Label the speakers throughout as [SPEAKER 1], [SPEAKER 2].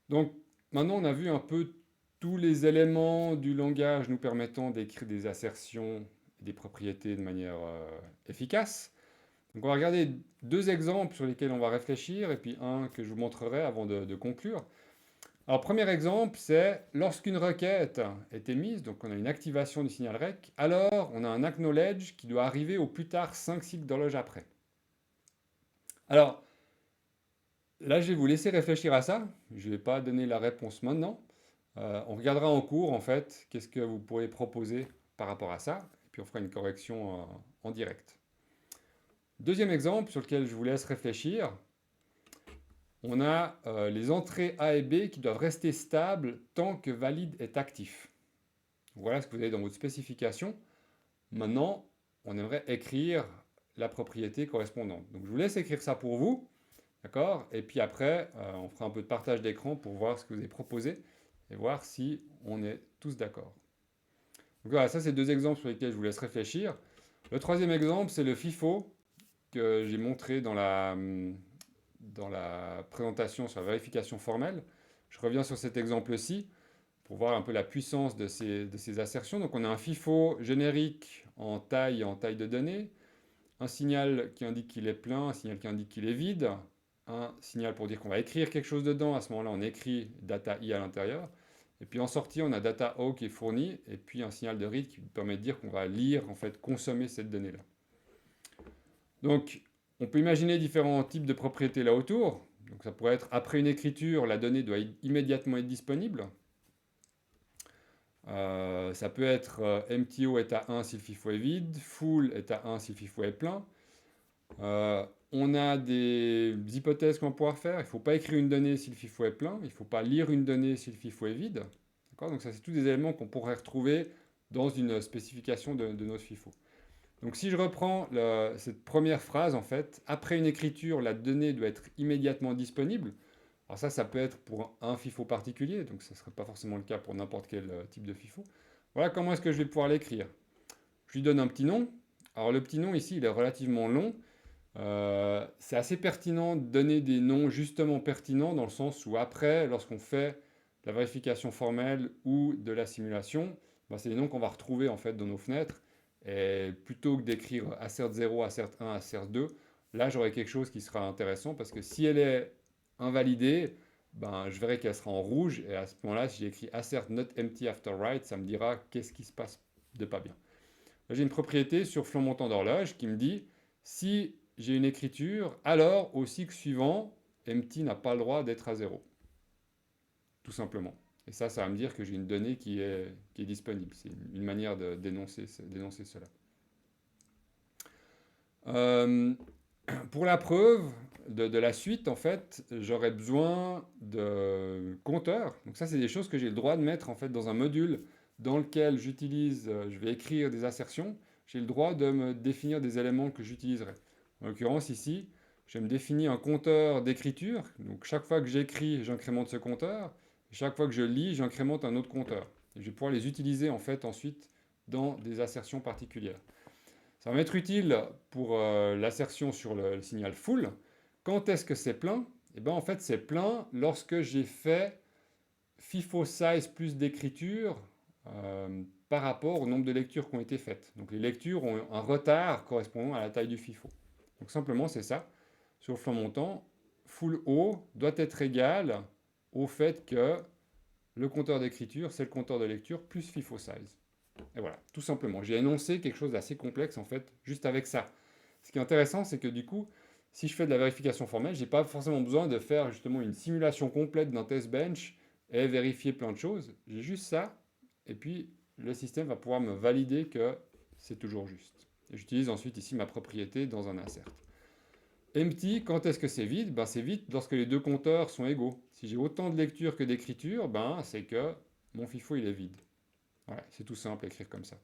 [SPEAKER 1] Donc maintenant, on a vu un peu tous les éléments du langage nous permettant d'écrire des assertions et des propriétés de manière efficace. Donc on va regarder deux exemples sur lesquels on va réfléchir et puis un que je vous montrerai avant de conclure. Alors premier exemple, c'est lorsqu'une requête est émise, donc on a une activation du signal REC, alors on a un acknowledge qui doit arriver au plus tard 5 cycles d'horloge après. Alors là, je vais vous laisser réfléchir à ça. Je ne vais pas donner la réponse maintenant. On regardera en cours, en fait, qu'est-ce que vous pourriez proposer par rapport à ça, et puis on fera une correction en direct. Deuxième exemple sur lequel je vous laisse réfléchir, on a les entrées A et B qui doivent rester stables tant que valide est actif. Voilà ce que vous avez dans votre spécification. Maintenant, on aimerait écrire la propriété correspondante. Donc je vous laisse écrire ça pour vous, d'accord? Et puis après, on fera un peu de partage d'écran pour voir ce que vous avez proposé et voir si on est tous d'accord. Donc voilà, ça c'est deux exemples sur lesquels je vous laisse réfléchir. Le troisième exemple, c'est le FIFO que j'ai montré dans la présentation sur la vérification formelle. Je reviens sur cet exemple-ci pour voir un peu la puissance de ces assertions. Donc on a un FIFO générique en taille de données, un signal qui indique qu'il est plein, un signal qui indique qu'il est vide, un signal pour dire qu'on va écrire quelque chose dedans. À ce moment-là, on écrit data i à l'intérieur. Et puis en sortie, on a data o qui est fourni, et puis un signal de read qui permet de dire qu'on va lire, en fait, consommer cette donnée-là. Donc, on peut imaginer différents types de propriétés là autour. Donc ça pourrait être, après une écriture, la donnée doit immédiatement être disponible. Ça peut être MTO est à 1 si le FIFO est vide, full est à 1 si le FIFO est plein. On a des hypothèses qu'on va pouvoir faire. Il ne faut pas écrire une donnée si le FIFO est plein. Il ne faut pas lire une donnée si le FIFO est vide. Donc ça, c'est tous des éléments qu'on pourrait retrouver dans une spécification de notre FIFO. Donc si je reprends cette première phrase, en fait, après une écriture, la donnée doit être immédiatement disponible. Alors ça peut être pour un FIFO particulier, donc ça ne serait pas forcément le cas pour n'importe quel type de FIFO. Voilà comment est-ce que je vais pouvoir l'écrire. Je lui donne un petit nom. Alors le petit nom ici, il est relativement long. C'est assez pertinent de donner des noms justement pertinents dans le sens où après, lorsqu'on fait la vérification formelle ou de la simulation, ben, c'est des noms qu'on va retrouver en fait dans nos fenêtres. Et plutôt que d'écrire assert 0, assert 1, assert 2, là j'aurai quelque chose qui sera intéressant parce que si elle est invalidée, ben, je verrai qu'elle sera en rouge et à ce moment-là, si j'écris assert not empty after write, ça me dira qu'est-ce qui se passe de pas bien. Là, j'ai une propriété sur flanc montant d'horloge qui me dit si j'ai une écriture, alors au cycle suivant, empty n'a pas le droit d'être à 0. Tout simplement. Et ça va me dire que j'ai une donnée qui est disponible. C'est une manière de d'énoncer cela. Euh, pour la preuve de la suite, en fait, j'aurais besoin de compteurs. Donc ça, c'est des choses que j'ai le droit de mettre en fait dans un module dans lequel je vais écrire des assertions. J'ai le droit de me définir des éléments que j'utiliserai. En l'occurrence ici, je me définis un compteur d'écriture. Donc chaque fois que j'écris, j'incrémente ce compteur. Chaque fois que je lis, j'incrémente un autre compteur. Et je vais pouvoir les utiliser en fait ensuite dans des assertions particulières. Ça va m'être utile pour l'assertion sur le signal full. Quand est-ce que c'est plein? Eh bien, en fait, c'est plein lorsque j'ai fait FIFO size plus d'écriture par rapport au nombre de lectures qui ont été faites. Donc, les lectures ont un retard correspondant à la taille du FIFO. Donc, simplement, c'est ça. Sur le flanc montant, full O doit être égal au fait que le compteur d'écriture, c'est le compteur de lecture plus FIFO size. Et voilà, tout simplement. J'ai énoncé quelque chose d'assez complexe en fait, juste avec ça. Ce qui est intéressant, c'est que du coup, si je fais de la vérification formelle, je n'ai pas forcément besoin de faire justement une simulation complète d'un test bench et vérifier plein de choses. J'ai juste ça, et puis le système va pouvoir me valider que c'est toujours juste. Et j'utilise ensuite ici ma propriété dans un insert. Empty, quand est-ce que c'est vide? Ben, c'est vide lorsque les deux compteurs sont égaux. Si j'ai autant de lecture que d'écriture, ben, c'est que mon FIFO il est vide. Voilà, c'est tout simple à écrire comme ça.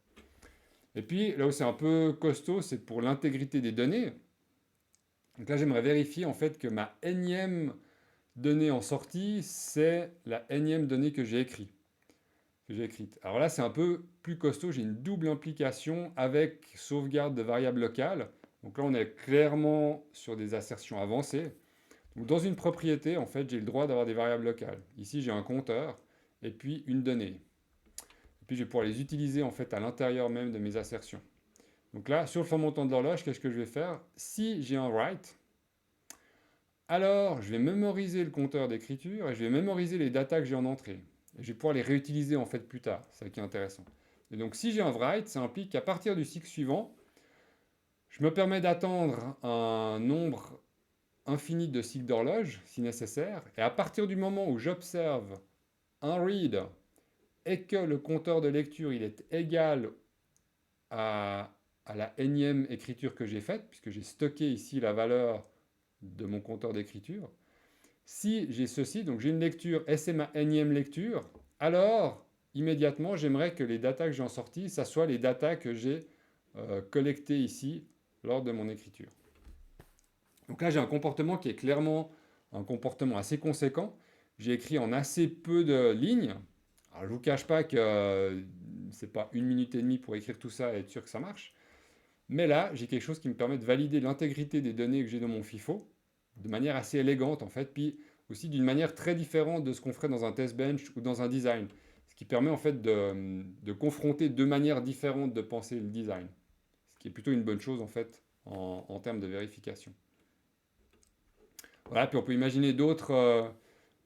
[SPEAKER 1] Et puis, là où c'est un peu costaud, c'est pour l'intégrité des données. Donc là, j'aimerais vérifier en fait que ma énième donnée en sortie, c'est la énième donnée que j'ai écrite. Alors là, c'est un peu plus costaud. J'ai une double implication avec sauvegarde de variables locales. Donc là, on est clairement sur des assertions avancées. Donc, dans une propriété, en fait, j'ai le droit d'avoir des variables locales. Ici, j'ai un compteur et puis une donnée. Et puis, je vais pouvoir les utiliser en fait à l'intérieur même de mes assertions. Donc là, sur le fond montant de l'horloge, qu'est-ce que je vais faire? Si j'ai un write, alors je vais mémoriser le compteur d'écriture et je vais mémoriser les datas que j'ai en entrée. Et je vais pouvoir les réutiliser en fait plus tard. C'est ça qui est intéressant. Et donc, si j'ai un write, ça implique qu'à partir du cycle suivant, je me permets d'attendre un nombre infini de cycles d'horloge, si nécessaire, et à partir du moment où j'observe un read et que le compteur de lecture il est égal à, à la énième écriture que j'ai faite, puisque j'ai stocké ici la valeur de mon compteur d'écriture, si j'ai ceci, donc j'ai une lecture et c'est ma énième lecture, alors immédiatement j'aimerais que les datas que j'ai en sortie, ça soit les datas que j'ai collectées ici lors de mon écriture. Donc là, j'ai un comportement qui est clairement un comportement assez conséquent. J'ai écrit en assez peu de lignes. Alors, je ne vous cache pas que c'est pas 1 minute et demie pour écrire tout ça et être sûr que ça marche. Mais là, j'ai quelque chose qui me permet de valider l'intégrité des données que j'ai dans mon FIFO de manière assez élégante en fait, puis aussi d'une manière très différente de ce qu'on ferait dans un test bench ou dans un design. Ce qui permet en fait de confronter deux manières différentes de penser le design. Ce qui est plutôt une bonne chose en fait en termes de vérification. Voilà, puis on peut imaginer d'autres.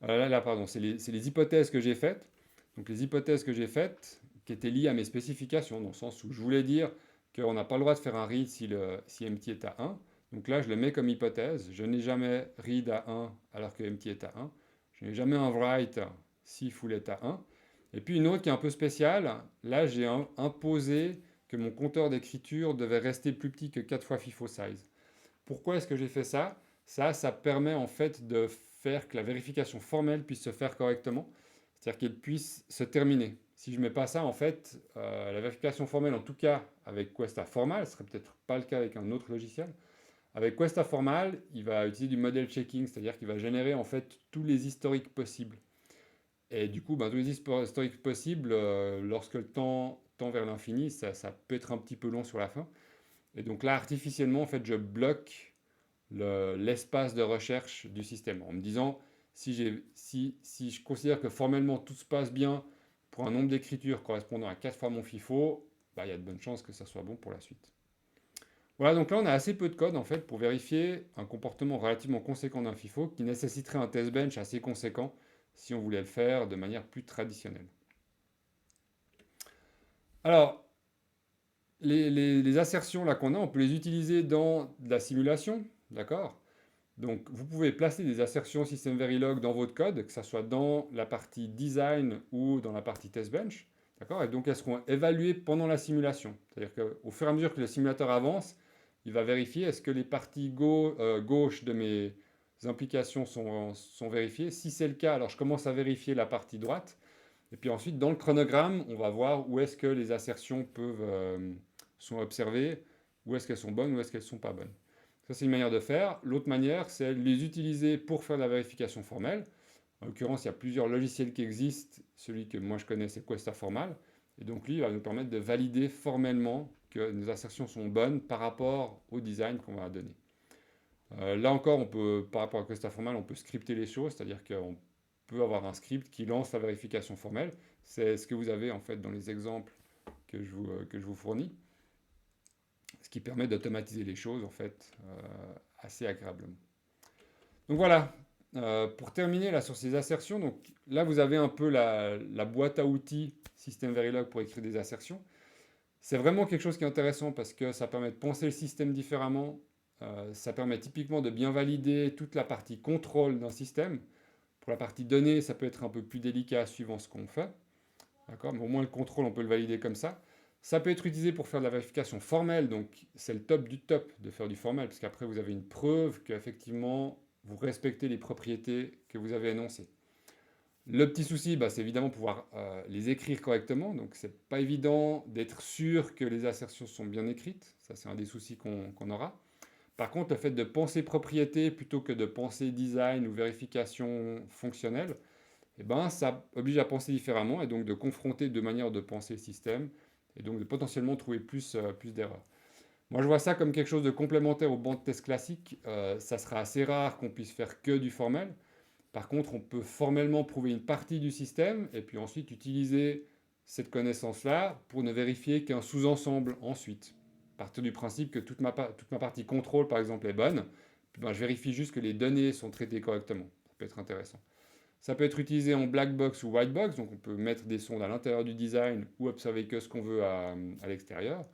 [SPEAKER 1] Pardon, c'est les hypothèses que j'ai faites. Donc les hypothèses que j'ai faites qui étaient liées à mes spécifications, dans le sens où je voulais dire qu'on n'a pas le droit de faire un read si empty est à 1. Donc là, je le mets comme hypothèse. Je n'ai jamais read à 1 alors que empty est à 1. Je n'ai jamais un write si full est à 1. Et puis une autre qui est un peu spéciale. Là, j'ai imposé que mon compteur d'écriture devait rester plus petit que 4 fois FIFO size. Pourquoi est-ce que j'ai fait ça? Ça permet en fait de faire que la vérification formelle puisse se faire correctement, c'est-à-dire qu'elle puisse se terminer. Si je ne mets pas ça, en fait, la vérification formelle, en tout cas avec Questa Formal, ce serait peut-être pas le cas avec un autre logiciel. Avec Questa Formal, il va utiliser du model checking, c'est-à-dire qu'il va générer en fait tous les historiques possibles. Et du coup, ben, tous les historiques possibles, lorsque le temps tend vers l'infini, ça peut être un petit peu long sur la fin. Et donc là, artificiellement, en fait, je bloque l'espace de recherche du système en me disant si je considère que formellement tout se passe bien pour un nombre d'écritures correspondant à 4 fois mon FIFO, bah, il y a de bonnes chances que ça soit bon pour la suite. Voilà, donc là on a assez peu de code en fait pour vérifier un comportement relativement conséquent d'un FIFO qui nécessiterait un test bench assez conséquent si on voulait le faire de manière plus traditionnelle. Alors, les assertions là qu'on a, on peut les utiliser dans de la simulation, d'accord? Donc, vous pouvez placer des assertions System Verilog dans votre code, que ce soit dans la partie design ou dans la partie test bench. D'accord? Et donc, elles seront évaluées pendant la simulation. C'est-à-dire qu'au fur et à mesure que le simulateur avance, il va vérifier est-ce que les parties gauche de mes implications sont vérifiées. Si c'est le cas, alors je commence à vérifier la partie droite. Et puis ensuite, dans le chronogramme, on va voir où est-ce que les assertions sont observées, où est-ce qu'elles sont bonnes, où est-ce qu'elles ne sont pas bonnes. Ça, c'est une manière de faire. L'autre manière, c'est de les utiliser pour faire de la vérification formelle. En l'occurrence, il y a plusieurs logiciels qui existent. Celui que moi je connais, c'est Questa Formal. Et donc, lui, il va nous permettre de valider formellement que nos assertions sont bonnes par rapport au design qu'on va donner. Là encore, par rapport à Questa Formal, on peut scripter les choses, c'est-à-dire qu'on peut avoir un script qui lance la vérification formelle. C'est ce que vous avez en fait dans les exemples que je vous fournis, ce qui permet d'automatiser les choses en fait assez agréablement. Donc voilà, pour terminer là sur ces assertions, donc là vous avez un peu la boîte à outils System Verilog pour écrire des assertions. C'est vraiment quelque chose qui est intéressant parce que ça permet de penser le système différemment. Ça permet typiquement de bien valider toute la partie contrôle d'un système. Pour la partie données, ça peut être un peu plus délicat suivant ce qu'on fait. D'accord? Mais au moins le contrôle, on peut le valider comme ça. Ça peut être utilisé pour faire de la vérification formelle, donc c'est le top du top de faire du formel, parce qu'après vous avez une preuve qu'effectivement vous respectez les propriétés que vous avez énoncées. Le petit souci, bah, c'est évidemment pouvoir les écrire correctement, donc c'est pas évident d'être sûr que les assertions sont bien écrites, ça c'est un des soucis qu'on aura. Par contre, le fait de penser propriété plutôt que de penser design ou vérification fonctionnelle, eh ben, ça oblige à penser différemment et donc de confronter deux manières de penser le système et donc de potentiellement trouver plus d'erreurs. Moi, je vois ça comme quelque chose de complémentaire aux bancs de test classiques. Ça sera assez rare qu'on puisse faire que du formel. Par contre, on peut formellement prouver une partie du système et puis ensuite utiliser cette connaissance-là pour ne vérifier qu'un sous-ensemble ensuite. À partir du principe que toute ma partie contrôle, par exemple, est bonne, puis ben, je vérifie juste que les données sont traitées correctement. Ça peut être intéressant. Ça peut être utilisé en black box ou white box, donc on peut mettre des sondes à l'intérieur du design ou observer que ce qu'on veut à l'extérieur.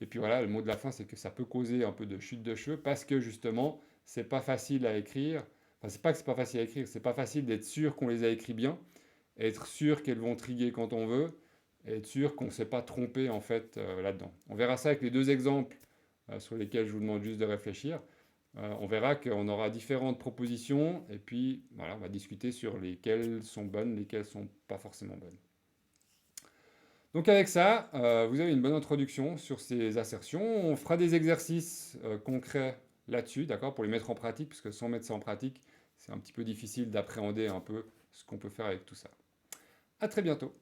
[SPEAKER 1] Et puis voilà, le mot de la fin, c'est que ça peut causer un peu de chute de cheveux parce que justement, c'est pas facile à écrire. Enfin, c'est pas que c'est pas facile à écrire, c'est pas facile d'être sûr qu'on les a écrits bien, être sûr qu'elles vont triguer quand on veut, et être sûr qu'on ne s'est pas trompé en fait là-dedans. On verra ça avec les deux exemples sur lesquels je vous demande juste de réfléchir. On verra qu'on aura différentes propositions et puis voilà, on va discuter sur lesquelles sont bonnes, lesquelles sont pas forcément bonnes. Donc avec ça, vous avez une bonne introduction sur ces assertions. On fera des exercices concrets là-dessus, d'accord, pour les mettre en pratique, puisque sans mettre ça en pratique, c'est un petit peu difficile d'appréhender un peu ce qu'on peut faire avec tout ça. À très bientôt.